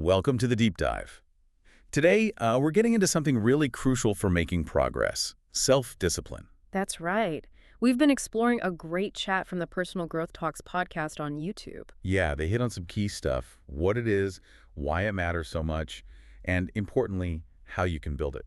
Welcome to the Deep Dive. Today, we're getting into something really crucial for making progress, self-discipline. That's right. We've been exploring a great chat from the Personal Growth Talks podcast on YouTube. Yeah, they hit on some key stuff, what it is, why it matters so much, and importantly, how you can build it.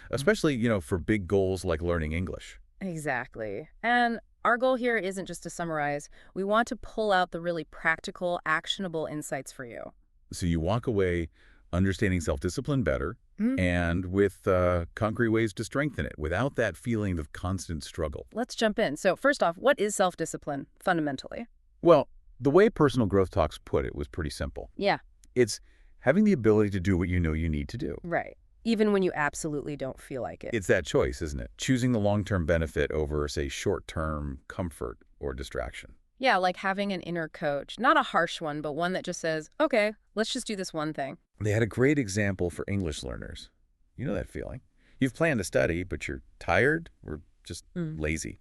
Especially, for big goals like learning English. Exactly. And our goal here isn't just to summarize. We want to pull out the really practical, actionable insights for you. So you walk away understanding self-discipline better Mm. and with concrete ways to strengthen it without that feeling of constant struggle. Let's jump in. So first off, what is self-discipline, fundamentally? Well, the way Personal Growth Talks put it was pretty simple. Yeah, It's having the ability to do what you know you need to do. right. Even when you absolutely don't feel like it. It's that choice, isn't it? Choosing the long-term benefit over, say, short-term comfort or distraction. Yeah, like having an inner coach. Not a harsh one, but one that just says, okay, let's just do this one thing. They had a great example for English learners. You know that feeling. You've planned to study, but you're tired or just lazy.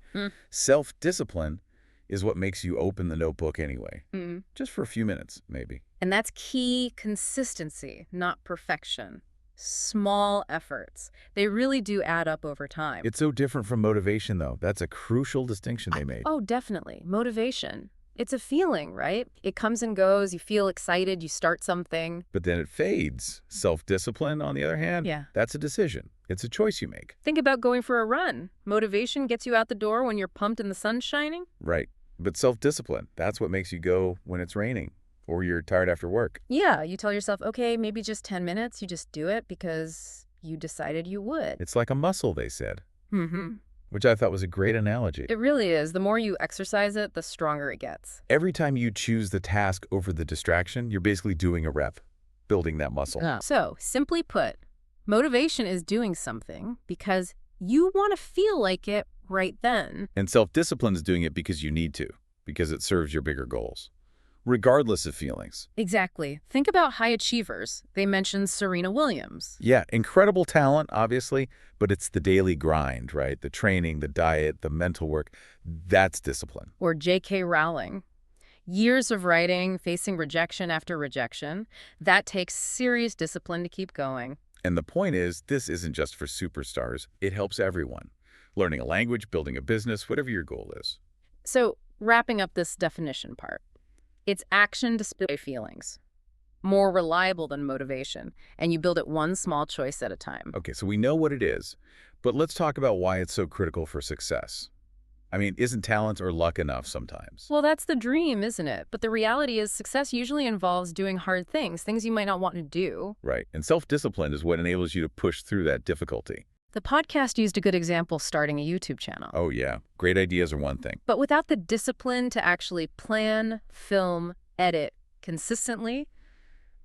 Self-discipline is what makes you open the notebook anyway. Just for a few minutes, maybe. And that's key consistency, not perfection. Small efforts. They really do add up over time. It's so different from motivation, though. That's a crucial distinction they made. Oh, definitely. Motivation. It's a feeling, right? It comes and goes. You feel excited. You start something. But then it fades. Self-discipline, on the other hand, Yeah. that's a decision. It's a choice you make. Think about going for a run. Motivation gets you out the door when you're pumped and the sun's shining. Right. But self-discipline, that's what makes you go when it's raining or you're tired after work. Yeah, you tell yourself, okay, maybe just 10 minutes. You just do it because you decided you would. It's like a muscle, they said, Mm-hmm. which I thought was a great analogy. It really is. The more you exercise it, the stronger it gets. Every time you choose the task over the distraction, you're basically doing a rep, building that muscle. So, simply put, motivation is doing something because you want to feel like it right then. And self-discipline is doing it because you need to, because it serves your bigger goals, regardless of feelings. Exactly. Think about high achievers. They mentioned Serena Williams. Yeah, incredible talent, obviously, but it's the daily grind, right? The training, the diet, the mental work, that's discipline. Or J.K. Rowling. Years of writing, facing rejection after rejection. That takes serious discipline to keep going. And the point is, this isn't just for superstars. It helps everyone. Learning a language, building a business, whatever your goal is. So, wrapping up this definition part. It's action display feelings. More reliable than motivation. And you build it one small choice at a time. Okay, so we know what it is, but let's talk about why it's so critical for success. I mean, isn't talent or luck enough sometimes? Well, that's the dream, isn't it? But the reality is success usually involves doing hard things, things you might not want to do. Right, and self-discipline is what enables you to push through that difficulty. The podcast used a good example starting a YouTube channel. Oh yeah, great ideas are one thing. But without the discipline to actually plan, film, edit consistently,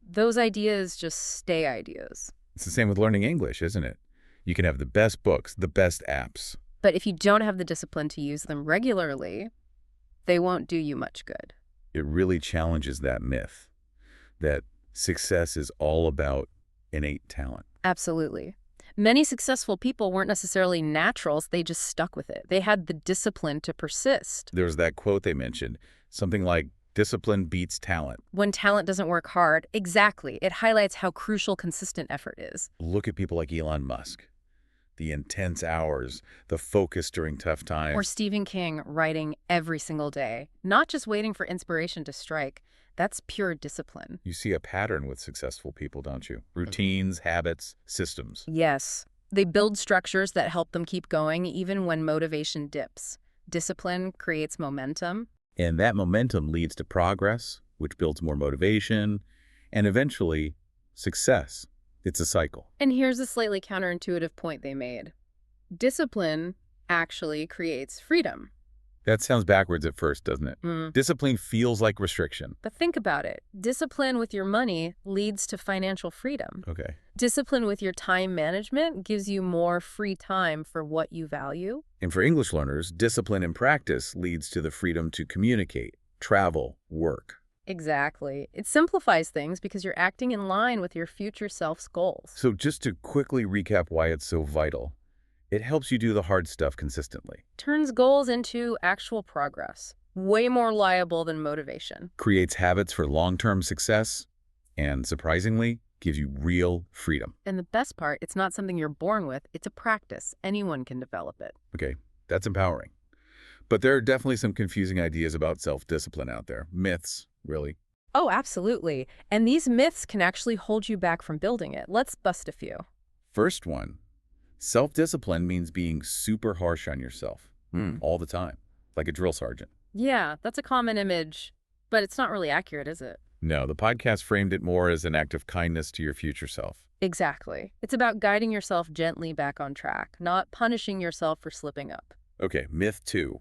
those ideas just stay ideas. It's the same with learning English, isn't it? You can have the best books, the best apps. But if you don't have the discipline to use them regularly, they won't do you much good. It really challenges that myth that success is all about innate talent. Absolutely. Many successful people weren't necessarily naturals, they just stuck with it. They had the discipline to persist. There's that quote they mentioned, something like, discipline beats talent. When talent doesn't work hard, exactly, it highlights how crucial consistent effort is. Look at people like Elon Musk. The intense hours, the focus during tough times. Or Stephen King writing every single day, not just waiting for inspiration to strike. That's pure discipline. You see a pattern with successful people, don't you? Routines, habits, systems. Yes. They build structures that help them keep going even when motivation dips. Discipline creates momentum. And that momentum leads to progress, which builds more motivation, and eventually success. It's a cycle. And here's a slightly counterintuitive point they made. Discipline actually creates freedom. That sounds backwards at first, doesn't it? Discipline feels like restriction. But think about it. Discipline with your money leads to financial freedom. Okay. Discipline with your time management gives you more free time for what you value. And for English learners, discipline in practice leads to the freedom to communicate, travel, work. Exactly. It simplifies things because you're acting in line with your future self's goals. So just to quickly recap why it's so vital, it helps you do the hard stuff consistently. Turns goals into actual progress. Way more reliable than motivation. Creates habits for long-term success And surprisingly, gives you real freedom. And the best part, it's not something you're born with. It's a practice. Anyone can develop it. Okay, that's empowering. But there are definitely some confusing ideas about self-discipline out there. Myths, really. Oh, absolutely. And these myths can actually hold you back from building it. Let's bust a few. First one, self-discipline means being super harsh on yourself all the time, like a drill sergeant. Yeah, that's a common image, but it's not really accurate, is it? No, the podcast framed it more as an act of kindness to your future self. Exactly. It's about guiding yourself gently back on track, not punishing yourself for slipping up. Okay, myth 2.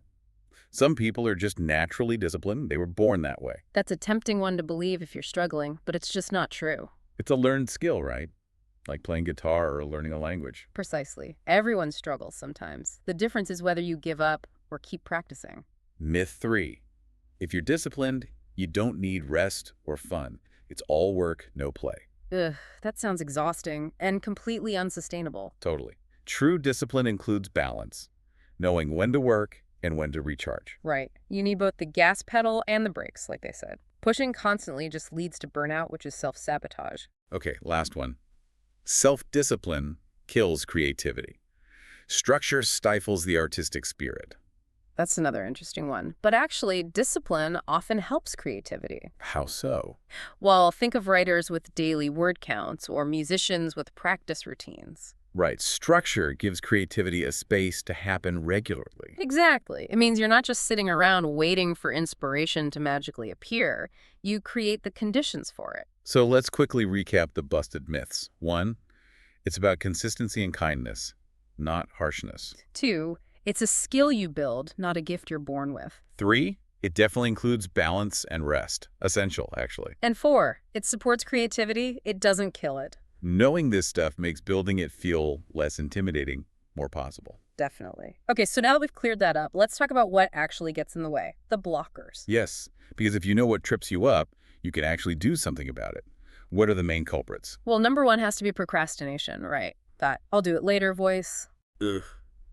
Some people are just naturally disciplined. They were born that way. That's a tempting one to believe if you're struggling, but it's just not true. It's a learned skill, right? Like playing guitar or learning a language. Precisely. Everyone struggles sometimes. The difference is whether you give up or keep practicing. Myth 3. If you're disciplined, you don't need rest or fun. It's all work, no play. Ugh, that sounds exhausting and completely unsustainable. Totally. True discipline includes balance, knowing when to work and when to recharge. Right. You need both the gas pedal and the brakes, like they said. Pushing constantly just leads to burnout, which is self-sabotage. Okay, last one. Self-discipline kills creativity. Structure stifles the artistic spirit. That's another interesting one. But actually, discipline often helps creativity. How so? Well, think of writers with daily word counts or musicians with practice routines. Right. Structure gives creativity a space to happen regularly. Exactly. It means you're not just sitting around waiting for inspiration to magically appear. You create the conditions for it. So let's quickly recap the busted myths. 1, it's about consistency and kindness, not harshness. 2, it's a skill you build, not a gift you're born with. 3, it definitely includes balance and rest. Essential, actually. And 4, it supports creativity. It doesn't kill it. Knowing this stuff makes building it feel less intimidating, more possible. Definitely. Okay, so now that we've cleared that up, let's talk about what actually gets in the way. The blockers. Yes, because if you know what trips you up, you can actually do something about it. What are the main culprits? Well, number 1 has to be procrastination, right? That I'll do it later voice. Ugh.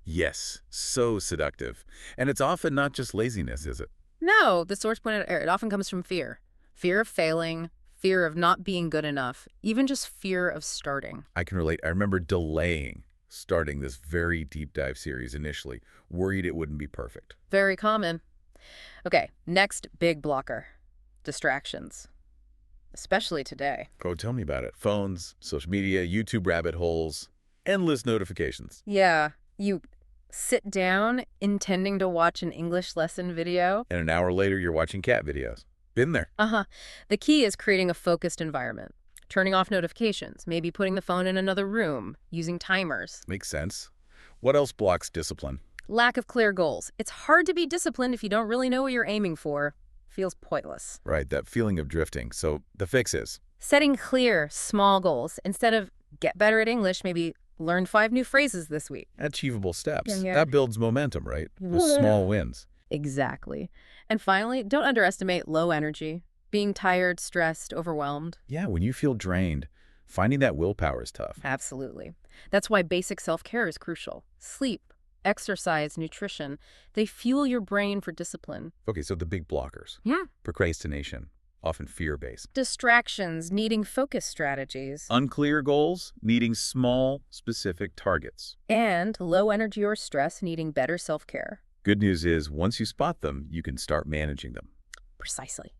Yes, so seductive. And it's often not just laziness, is it? No, the source pointed out, it often comes from fear. Fear of failing, fear of not being good enough, even just fear of starting. I can relate. I remember delaying starting this very deep dive series initially, worried it wouldn't be perfect. Very common. Okay, next big blocker. Distractions. Especially today. Oh, tell me about it. Phones, social media, YouTube rabbit holes, endless notifications. Yeah, you sit down intending to watch an English lesson video. And an hour later, you're watching cat videos. Been there. The key is creating a focused environment. Turning off notifications, maybe putting the phone in another room, using timers. Makes sense. What else blocks discipline? Lack of clear goals. It's hard to be disciplined if you don't really know what you're aiming for. Feels pointless. Right, that feeling of drifting. So the fix is? Setting clear, small goals. Instead of get better at English, maybe learn 5 new phrases this week. Achievable steps. Yeah. That builds momentum, right? Those small wins. Exactly. And finally, don't underestimate low energy. Being tired, stressed, overwhelmed. Yeah, when you feel drained, finding that willpower is tough. Absolutely. That's why basic self-care is crucial. Sleep, exercise, nutrition, they fuel your brain for discipline. Okay, so the big blockers. Yeah. Procrastination, often fear-based. Distractions, needing focus strategies. Unclear goals, needing small, specific targets. And low energy or stress, needing better self-care. Good news is, once you spot them, you can start managing them. Precisely.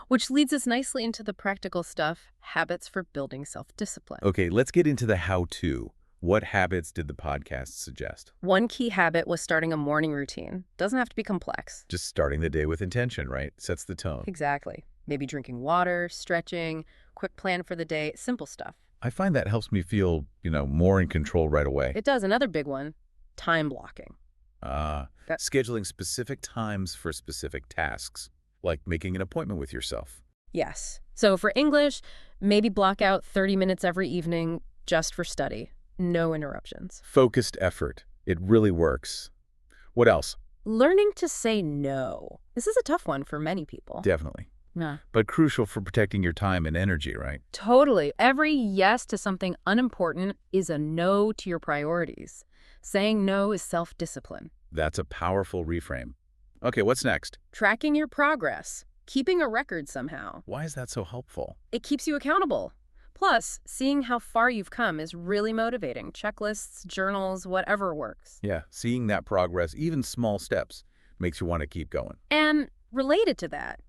Which leads us nicely into the practical stuff, habits for building self-discipline. Okay, let's get into the how-to. What habits did the podcast suggest? One key habit was starting a morning routine. Doesn't have to be complex. Just starting the day with intention, right? Sets the tone. Exactly. Maybe drinking water, stretching, quick plan for the day, simple stuff. I find that helps me feel, more in control right away. It does. Another big one, time blocking. Scheduling specific times for specific tasks, like making an appointment with yourself. Yes. So for English, maybe block out 30 minutes every evening just for study. No interruptions. Focused effort. It really works. What else? Learning to say no. This is a tough one for many people. Definitely. Yeah. But crucial for protecting your time and energy, right? Totally. Every yes to something unimportant is a no to your priorities. Saying no is self-discipline. That's a powerful reframe. Okay, what's next? Tracking your progress. keeping a record somehow. Why is that so helpful? It keeps you accountable. Plus, seeing how far you've come is really motivating. Checklists, journals, whatever works. Yeah, seeing that progress, even small steps, makes you want to keep going. And related to that,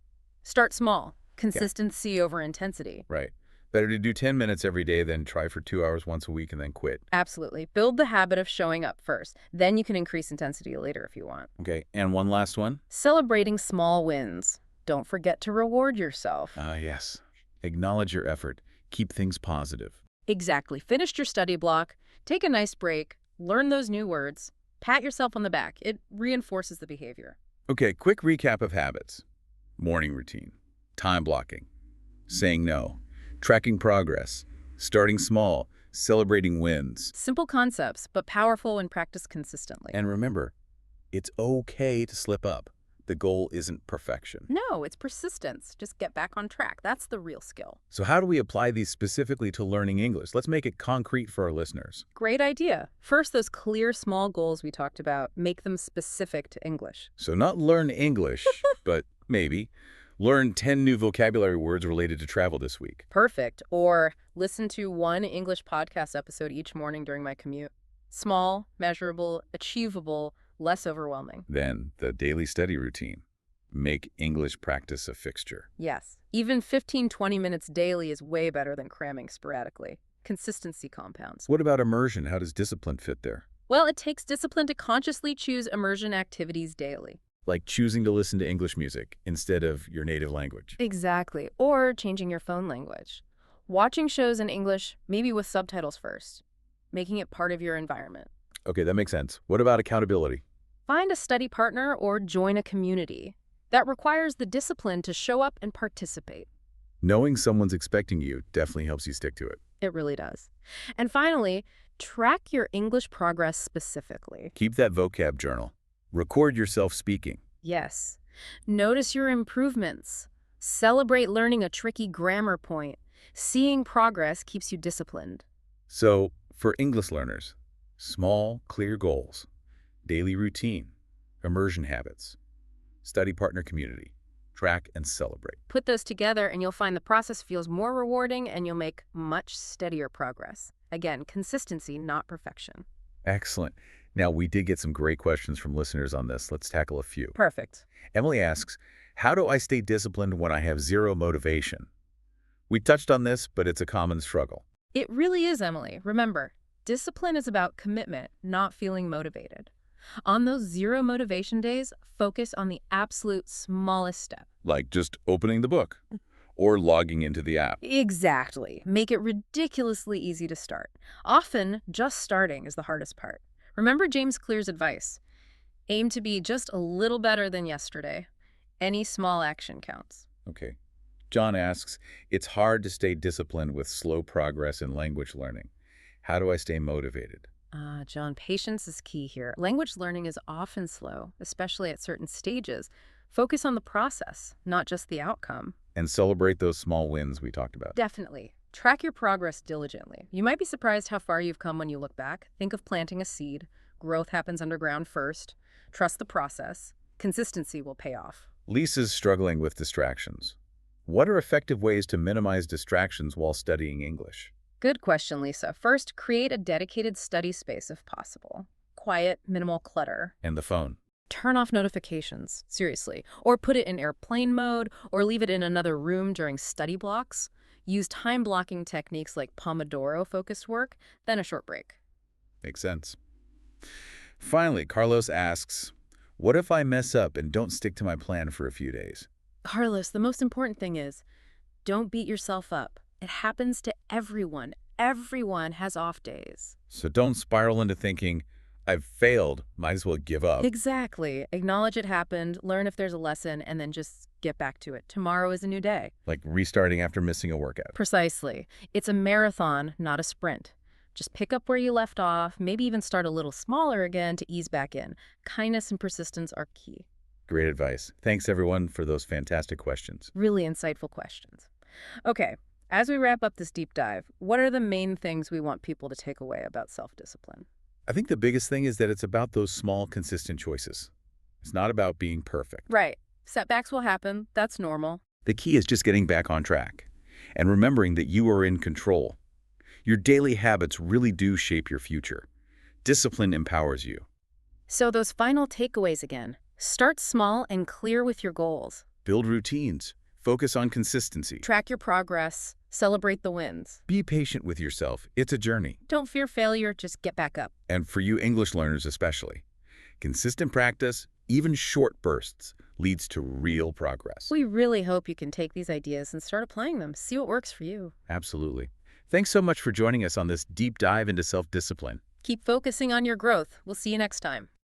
start small. Yeah, Consistency over intensity. right. Better to do 10 minutes every day than try for 2 hours once a week and then quit. Absolutely. Build the habit of showing up first. Then you can increase intensity later if you want. Okay, and one last one. Celebrating small wins. Don't forget to reward yourself. Yes. Acknowledge your effort. Keep things positive. Exactly. Finished your study block, take a nice break, learn those new words, pat yourself on the back. It reinforces the behavior. Okay, quick recap of habits. Morning routine, time blocking, saying no, tracking progress, starting small, celebrating wins. Simple concepts, but powerful when practiced consistently. And remember, it's okay to slip up. The goal isn't perfection. No, it's persistence. Just get back on track. That's the real skill. So how do we apply these specifically to learning English? Let's make it concrete for our listeners. Great idea. First, those clear small goals we talked about, make them specific to English. So not learn English, but maybe learn 10 new vocabulary words related to travel this week. Perfect. Or listen to one English podcast episode each morning during my commute. Small, measurable, achievable, less overwhelming. Then the daily study routine. Make English practice a fixture. Yes. Even 15-20 minutes daily is way better than cramming sporadically. Consistency compounds. What about immersion? How does discipline fit there? Well, it takes discipline to consciously choose immersion activities daily. Like choosing to listen to English music instead of your native language. Exactly. Or changing your phone language. Watching shows in English, maybe with subtitles first. Making it part of your environment. Okay, that makes sense. What about accountability? Find a study partner or join a community. That requires the discipline to show up and participate. Knowing someone's expecting you definitely helps you stick to it. It really does. And finally, track your English progress specifically. Keep that vocab journal. Record yourself speaking. Yes. Notice your improvements. Celebrate learning a tricky grammar point. Seeing progress keeps you disciplined. So, for English learners, small, clear goals, daily routine, immersion habits, study partner community, track and celebrate. Put those together and you'll find the process feels more rewarding and you'll make much steadier progress. Again, consistency, not perfection. Excellent. Now, we did get some great questions from listeners on this. Let's tackle a few. Perfect. Emily asks, how do I stay disciplined when I have zero motivation? We touched on this, but it's a common struggle. It really is, Emily. Remember, discipline is about commitment, not feeling motivated. On those zero motivation days, focus on the absolute smallest step. Like just opening the book or logging into the app. Exactly. Make it ridiculously easy to start. Often, just starting is the hardest part. Remember James Clear's advice. Aim to be just a little better than yesterday. Any small action counts. Okay. John asks, it's hard to stay disciplined with slow progress in language learning. How do I stay motivated? John, patience is key here. Language learning is often slow, especially at certain stages. Focus on the process, not just the outcome. And celebrate those small wins we talked about. Definitely. Track your progress diligently. You might be surprised how far you've come when you look back. Think of planting a seed. Growth happens underground first. Trust the process. Consistency will pay off. Lisa's struggling with distractions. What are effective ways to minimize distractions while studying English? Good question, Lisa. First, create a dedicated study space if possible. Quiet, minimal clutter. And the phone. Turn off notifications, seriously. Or put it in airplane mode, or leave it in another room during study blocks. Use time-blocking techniques like Pomodoro-focused work, then a short break. Makes sense. Finally, Carlos asks, what if I mess up and don't stick to my plan for a few days? Carlos, the most important thing is, don't beat yourself up. It happens to everyone. Everyone has off days. So don't spiral into thinking, I've failed, might as well give up. Exactly. Acknowledge it happened, learn if there's a lesson, and then just get back to it. Tomorrow is a new day. Like restarting after missing a workout. Precisely. It's a marathon, not a sprint. Just pick up where you left off, maybe even start a little smaller again to ease back in. Kindness and persistence are key. Great advice. Thanks, everyone, for those fantastic questions. Really insightful questions. Okay, as we wrap up this deep dive, what are the main things we want people to take away about self-discipline? I think the biggest thing is that it's about those small, consistent choices. It's not about being perfect. Right. Setbacks will happen. That's normal. The key is just getting back on track and remembering that you are in control. Your daily habits really do shape your future. Discipline empowers you. So those final takeaways again. Start small and clear with your goals. Build routines. Focus on consistency. Track your progress. Celebrate the wins. Be patient with yourself. It's a journey. Don't fear failure, just get back up. And for you English learners especially, consistent practice, even short bursts, leads to real progress. We really hope you can take these ideas and start applying them. See what works for you. Absolutely. Thanks so much for joining us on this deep dive into self-discipline. Keep focusing on your growth. We'll see you next time.